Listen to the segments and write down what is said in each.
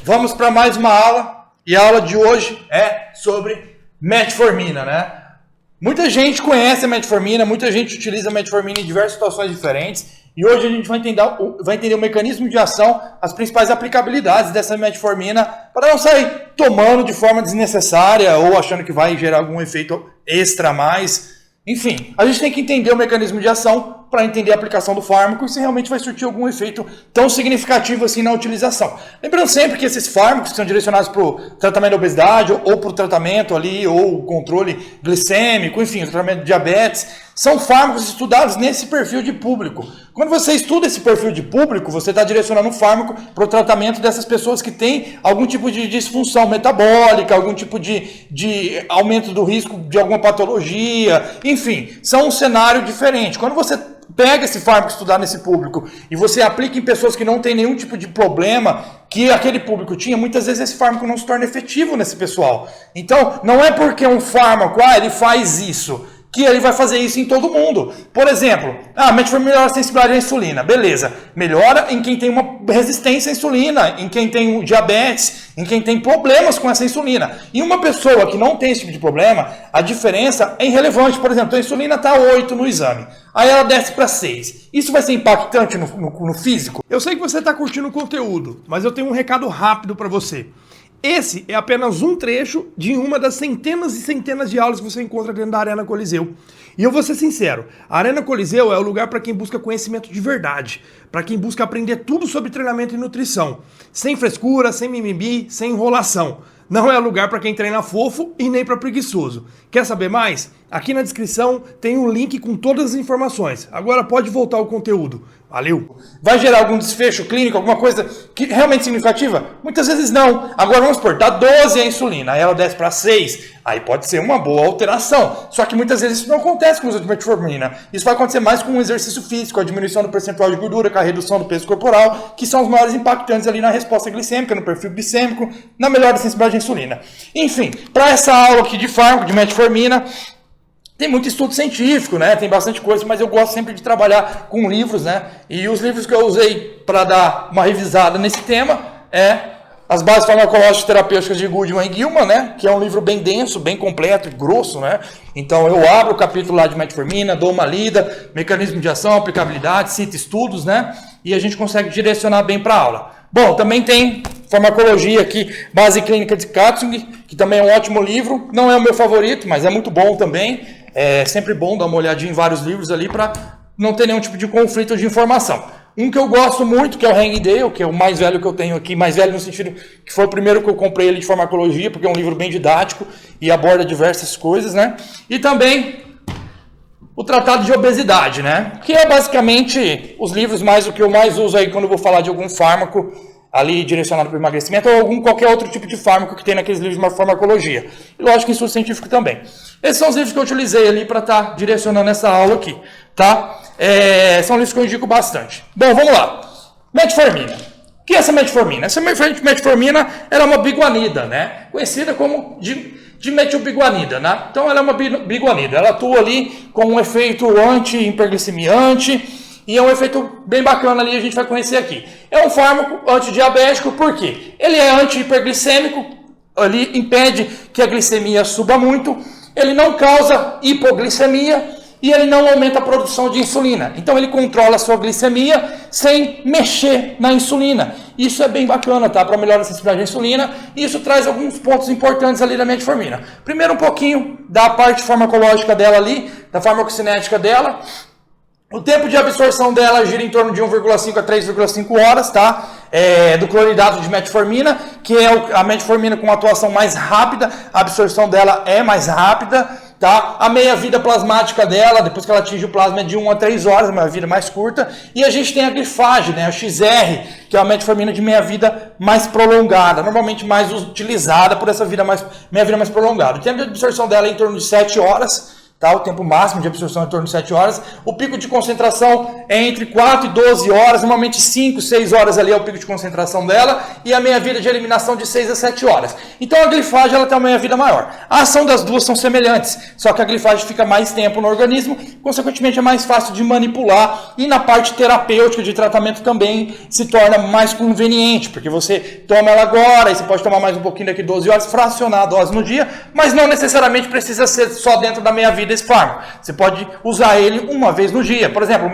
Vamos para mais uma aula, e a aula de hoje é sobre metformina, né? Muita gente conhece a metformina, muita gente utiliza a metformina em diversas situações diferentes, e hoje a gente vai entender o mecanismo de ação, as principais aplicabilidades dessa metformina, para não sair tomando de forma desnecessária ou achando que vai gerar algum efeito extra a mais. Enfim, a gente tem que entender o mecanismo de ação para entender a aplicação do fármaco e se realmente vai surtir algum efeito tão significativo assim na utilização. Lembrando sempre que esses fármacos que são direcionados para o tratamento da obesidade ou para o tratamento ali, ou o controle glicêmico, enfim, o tratamento de diabetes, são fármacos estudados nesse perfil de público. Quando você estuda esse perfil de público, você está direcionando o fármaco para o tratamento dessas pessoas que têm algum tipo de disfunção metabólica, algum tipo de aumento do risco de alguma patologia, enfim, são um cenário diferente. Quando você pega esse fármaco estudado nesse público e você aplica em pessoas que não têm nenhum tipo de problema que aquele público tinha, muitas vezes esse fármaco não se torna efetivo nesse pessoal. Então, não é porque um fármaco, ele faz isso, que ele vai fazer isso em todo mundo. Por exemplo, a metformina melhora a sensibilidade à insulina. Beleza, melhora em quem tem uma resistência à insulina, em quem tem diabetes, em quem tem problemas com essa insulina. E uma pessoa que não tem esse tipo de problema, a diferença é irrelevante. Por exemplo, a insulina está 8 no exame, aí ela desce para 6. Isso vai ser impactante no físico? Eu sei que você está curtindo o conteúdo, mas eu tenho um recado rápido para você. Esse é apenas um trecho de uma das centenas e centenas de aulas que você encontra dentro da Arena Coliseu. E eu vou ser sincero, a Arena Coliseu é o lugar para quem busca conhecimento de verdade, para quem busca aprender tudo sobre treinamento e nutrição, sem frescura, sem mimimi, sem enrolação. Não é lugar para quem treina fofo e nem para preguiçoso. Quer saber mais? Aqui na descrição tem um link com todas as informações. Agora pode voltar ao conteúdo. Valeu! Vai gerar algum desfecho clínico, alguma coisa que realmente significativa? Muitas vezes não. Agora vamos supor, dá 12 a insulina, aí ela desce para 6. Aí pode ser uma boa alteração. Só que muitas vezes isso não acontece com o uso de metformina. Isso vai acontecer mais com o exercício físico, a diminuição do percentual de gordura, com a redução do peso corporal, que são os maiores impactantes ali na resposta glicêmica, no perfil glicêmico, na melhora da sensibilidade à insulina. Enfim, para essa aula aqui de fármaco, de metformina, tem muito estudo científico, né? Tem bastante coisa, mas eu gosto sempre de trabalhar com livros, né? E os livros que eu usei para dar uma revisada nesse tema é As Bases Farmacológicas Terapêuticas de Goodman e Gilman, né? Que é um livro bem denso, bem completo e grosso, né? Então eu abro o capítulo lá de metformina, dou uma lida, mecanismo de ação, aplicabilidade, cito estudos, né? E a gente consegue direcionar bem para a aula. Bom, também tem farmacologia aqui, Base Clínica de Katzung, que também é um ótimo livro. Não é o meu favorito, mas é muito bom também. É sempre bom dar uma olhadinha em vários livros ali para não ter nenhum tipo de conflito de informação. Um que eu gosto muito, que é o Hang Dale, que é o mais velho que eu tenho aqui, mais velho no sentido que foi o primeiro que eu comprei ele de farmacologia, porque é um livro bem didático e aborda diversas coisas, né? E também o Tratado de Obesidade, né? Que é basicamente os livros o que eu mais uso aí quando eu vou falar de algum fármaco ali direcionado para o emagrecimento ou qualquer outro tipo de fármaco que tem naqueles livros de farmacologia. E lógico que estudo científico também. Esses são os livros que eu utilizei ali para estar direcionando essa aula aqui, tá? São livros que eu indico bastante. Bom, vamos lá. Metformina. O que é essa metformina? Essa metformina ela é uma biguanida, né? Conhecida como dimetilbiguanida, né? Então ela é uma biguanida. Ela atua ali com um efeito anti-hiperglicemiante, e é um efeito bem bacana ali, a gente vai conhecer aqui. É um fármaco antidiabético, por quê? Ele é anti-hiperglicêmico, ele impede que a glicemia suba muito, ele não causa hipoglicemia e ele não aumenta a produção de insulina. Então ele controla a sua glicemia sem mexer na insulina. Isso é bem bacana, tá? Para melhorar a sensibilidade à insulina. E isso traz alguns pontos importantes ali da metformina. Primeiro um pouquinho da parte farmacológica dela ali, da farmacocinética dela. O tempo de absorção dela gira em torno de 1,5 a 3,5 horas, tá? Do cloridato de metformina, que é a metformina com atuação mais rápida, a absorção dela é mais rápida, tá? A meia-vida plasmática dela, depois que ela atinge o plasma, é de 1 a 3 horas, uma vida mais curta. E a gente tem a glifage, né? A XR, que é a metformina de meia-vida mais prolongada, normalmente mais utilizada por essa meia-vida mais prolongada. O tempo de absorção dela é em torno de 7 horas, tá? O tempo máximo de absorção é em torno de 7 horas. O pico de concentração é entre 4 e 12 horas, normalmente 5, 6 horas ali é o pico de concentração dela, e a meia-vida de eliminação de 6 a 7 horas. Então a glifagem ela tem uma meia-vida maior. A ação das duas são semelhantes, só que a glifagem fica mais tempo no organismo, consequentemente é mais fácil de manipular, e na parte terapêutica de tratamento também se torna mais conveniente, porque você toma ela agora, e você pode tomar mais um pouquinho daqui 12 horas, fracionar a dose no dia, mas não necessariamente precisa ser só dentro da meia-vida esse fármaco. Você pode usar ele uma vez no dia. Por exemplo,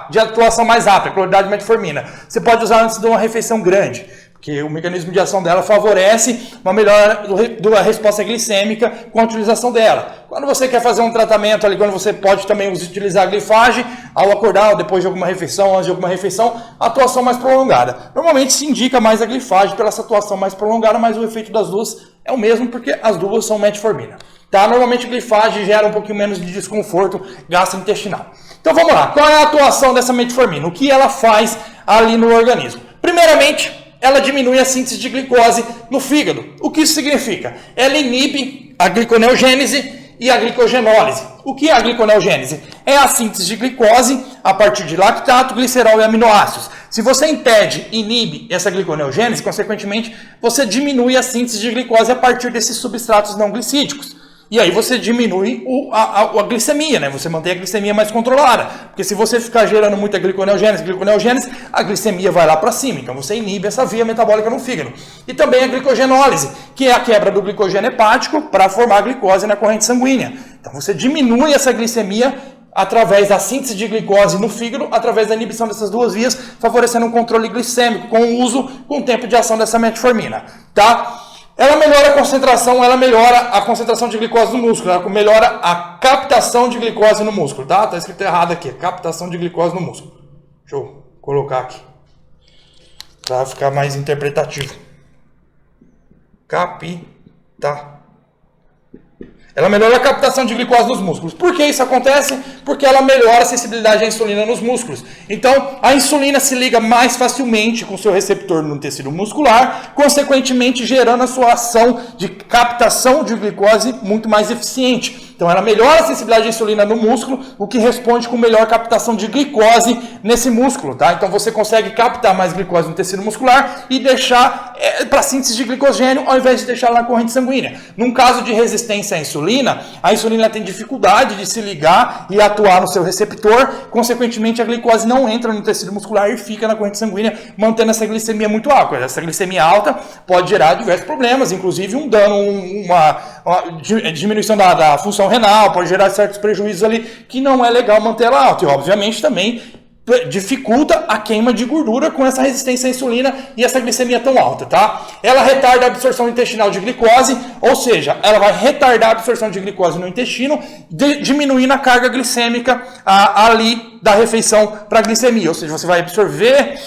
de atuação mais rápida, a cloridade de metformina. Você pode usar antes de uma refeição grande, porque o mecanismo de ação dela favorece uma melhora da resposta glicêmica com a utilização dela. Quando você quer fazer um tratamento ali, quando você pode também utilizar a glifagem, ao acordar ou depois de alguma refeição, antes de alguma refeição, a atuação mais prolongada. Normalmente se indica mais a glifagem pela essa atuação mais prolongada, mas o efeito das duas é o mesmo, porque as duas são metformina. Tá? Normalmente a glifagem gera um pouquinho menos de desconforto gastrointestinal. Então vamos lá, qual é a atuação dessa metformina? O que ela faz ali no organismo? Primeiramente, ela diminui a síntese de glicose no fígado. O que isso significa? Ela inibe a gliconeogênese e a glicogenólise. O que é a gliconeogênese? É a síntese de glicose a partir de lactato, glicerol e aminoácidos. Se você impede, inibe essa gliconeogênese, consequentemente, você diminui a síntese de glicose a partir desses substratos não glicídicos. E aí você diminui a glicemia, né? Você mantém a glicemia mais controlada. Porque se você ficar gerando muita gliconeogênese, a glicemia vai lá para cima. Então você inibe essa via metabólica no fígado. E também a glicogenólise, que é a quebra do glicogênio hepático para formar a glicose na corrente sanguínea. Então você diminui essa glicemia através da síntese de glicose no fígado, através da inibição dessas duas vias, favorecendo um controle glicêmico com o uso, com o tempo de ação dessa metformina. Tá? Ela melhora a concentração de glicose no músculo, ela melhora a captação de glicose no músculo, tá? Tá escrito errado aqui, captação de glicose no músculo. Deixa eu colocar aqui, para ficar mais interpretativo. Ela melhora a captação de glicose nos músculos. Por que isso acontece? Porque ela melhora a sensibilidade à insulina nos músculos. Então, a insulina se liga mais facilmente com o seu receptor no tecido muscular, consequentemente gerando a sua ação de captação de glicose muito mais eficiente. Então, ela melhora a sensibilidade à insulina no músculo, o que responde com melhor captação de glicose nesse músculo, tá? Então, você consegue captar mais glicose no tecido muscular e deixar para síntese de glicogênio, ao invés de deixar na corrente sanguínea. Num caso de resistência à insulina, a insulina tem dificuldade de se ligar e atuar no seu receptor, consequentemente, a glicose não entra no tecido muscular e fica na corrente sanguínea, mantendo essa glicemia muito alta. Essa glicemia alta pode gerar diversos problemas, inclusive um dano, uma diminuição da função renal, pode gerar certos prejuízos ali, que não é legal manter ela alta. E, obviamente, também dificulta a queima de gordura com essa resistência à insulina e essa glicemia tão alta, tá? Ela retarda a absorção intestinal de glicose, ou seja, ela vai retardar a absorção de glicose no intestino, diminuindo a carga glicêmica ali da refeição para a glicemia, ou seja, você vai absorver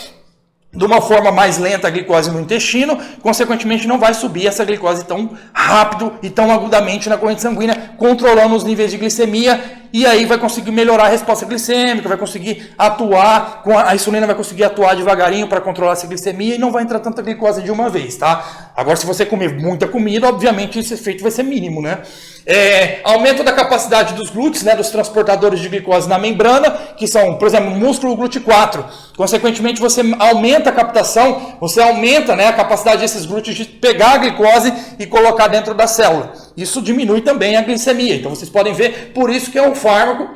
de uma forma mais lenta a glicose no intestino, consequentemente não vai subir essa glicose tão rápido e tão agudamente na corrente sanguínea, controlando os níveis de glicemia, e aí vai conseguir melhorar a resposta glicêmica, vai conseguir atuar, a insulina vai conseguir atuar devagarinho para controlar essa glicemia e não vai entrar tanta glicose de uma vez, tá? Agora, se você comer muita comida, obviamente esse efeito vai ser mínimo, né? Aumento da capacidade dos glúteos, né, dos transportadores de glicose na membrana, que são, por exemplo, o músculo GLUT4. Consequentemente, você aumenta a captação, você aumenta, né, a capacidade desses glúteos de pegar a glicose e colocar dentro da célula. Isso diminui também a glicemia. Então, vocês podem ver, por isso que é um fármaco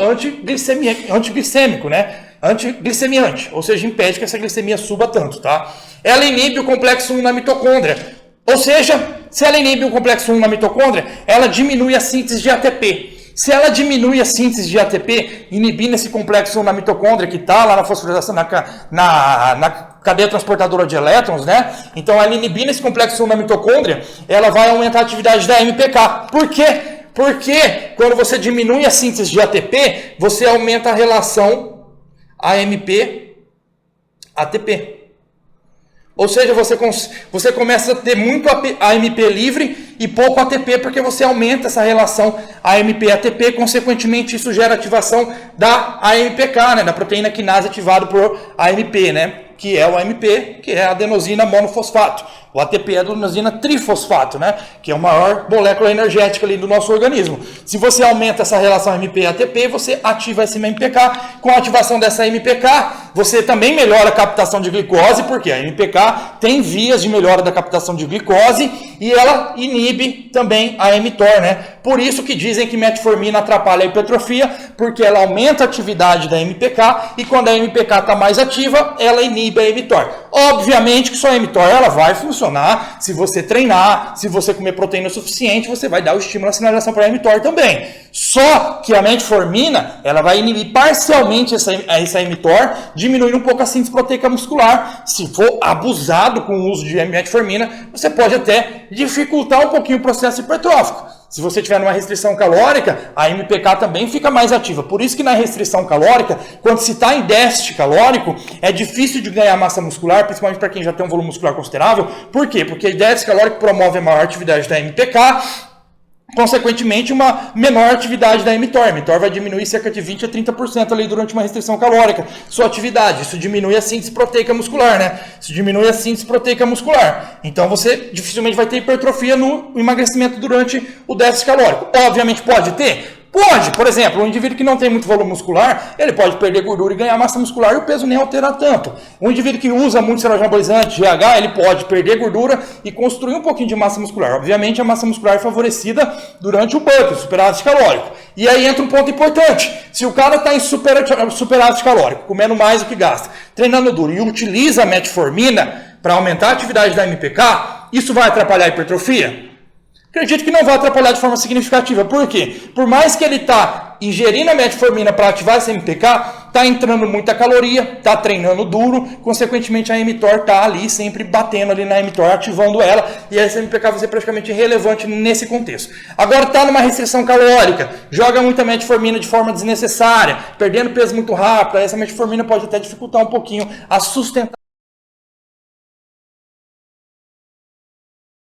antiglicêmico, né? Antiglicemiante, ou seja, impede que essa glicemia suba tanto, tá? Ela inibe o complexo 1 na mitocôndria. Ou seja, se ela inibe o complexo 1 na mitocôndria, ela diminui a síntese de ATP. Se ela diminui a síntese de ATP, inibindo esse complexo 1 na mitocôndria, que está lá na fosforilação, na cadeia transportadora de elétrons, né? Então, ela inibindo esse complexo 1 na mitocôndria, ela vai aumentar a atividade da MPK. Por quê? Porque quando você diminui a síntese de ATP, você aumenta a relação AMP-ATP. Ou seja, você começa a ter muito AMP livre e pouco ATP, porque você aumenta essa relação AMP-ATP, consequentemente isso gera ativação da AMPK, né, da proteína quinase ativada por AMP, né? que é o AMP, que é a adenosina monofosfato. O ATP é a adenosina trifosfato, né? Que é a maior molécula energética ali do nosso organismo. Se você aumenta essa relação AMP e ATP, você ativa esse MPK. Com a ativação dessa MPK, você também melhora a captação de glicose, porque a MPK tem vias de melhora da captação de glicose e ela inibe também a mTOR, né? Por isso que dizem que metformina atrapalha a hipertrofia, porque ela aumenta a atividade da MPK e quando a MPK está mais ativa, ela inibe a mTOR. Obviamente que só a mTOR ela vai funcionar se você treinar, se você comer proteína suficiente, você vai dar o estímulo à sinalização para a mTOR também. Só que a metformina, ela vai inibir parcialmente essa mTOR, diminuindo um pouco a síntese proteica muscular. Se for abusado com o uso de metformina, você pode até dificultar um pouquinho o processo hipertrófico. Se você tiver numa restrição calórica, a MPK também fica mais ativa. Por isso que na restrição calórica, quando se está em déficit calórico, é difícil de ganhar massa muscular, principalmente para quem já tem um volume muscular considerável. Por quê? Porque o déficit calórico promove a maior atividade da MPK, consequentemente, uma menor atividade da mTOR. A mTOR vai diminuir cerca de 20 a 30% ali durante uma restrição calórica. Sua atividade, isso diminui a síntese proteica muscular, né? Isso diminui a síntese proteica muscular. Então, você dificilmente vai ter hipertrofia no emagrecimento durante o déficit calórico. Obviamente, pode ter? Pode, por exemplo, um indivíduo que não tem muito volume muscular, ele pode perder gordura e ganhar massa muscular e o peso nem alterar tanto. Um indivíduo que usa muito esteroide anabolizante, GH, ele pode perder gordura e construir um pouquinho de massa muscular. Obviamente, a massa muscular é favorecida durante o bulk, o superávit calórico. E aí entra um ponto importante. Se o cara está em superávit calórico, comendo mais do que gasta, treinando duro e utiliza a metformina para aumentar a atividade da MPK, isso vai atrapalhar a hipertrofia? Acredito que não vai atrapalhar de forma significativa. Por quê? Por mais que ele está ingerindo a metformina para ativar esse MPK, está entrando muita caloria, está treinando duro, consequentemente a mTOR está ali sempre batendo ali na mTOR, ativando ela, e essa MPK vai ser praticamente irrelevante nesse contexto. Agora está numa restrição calórica, joga muita metformina de forma desnecessária, perdendo peso muito rápido, essa metformina pode até dificultar um pouquinho a sustentação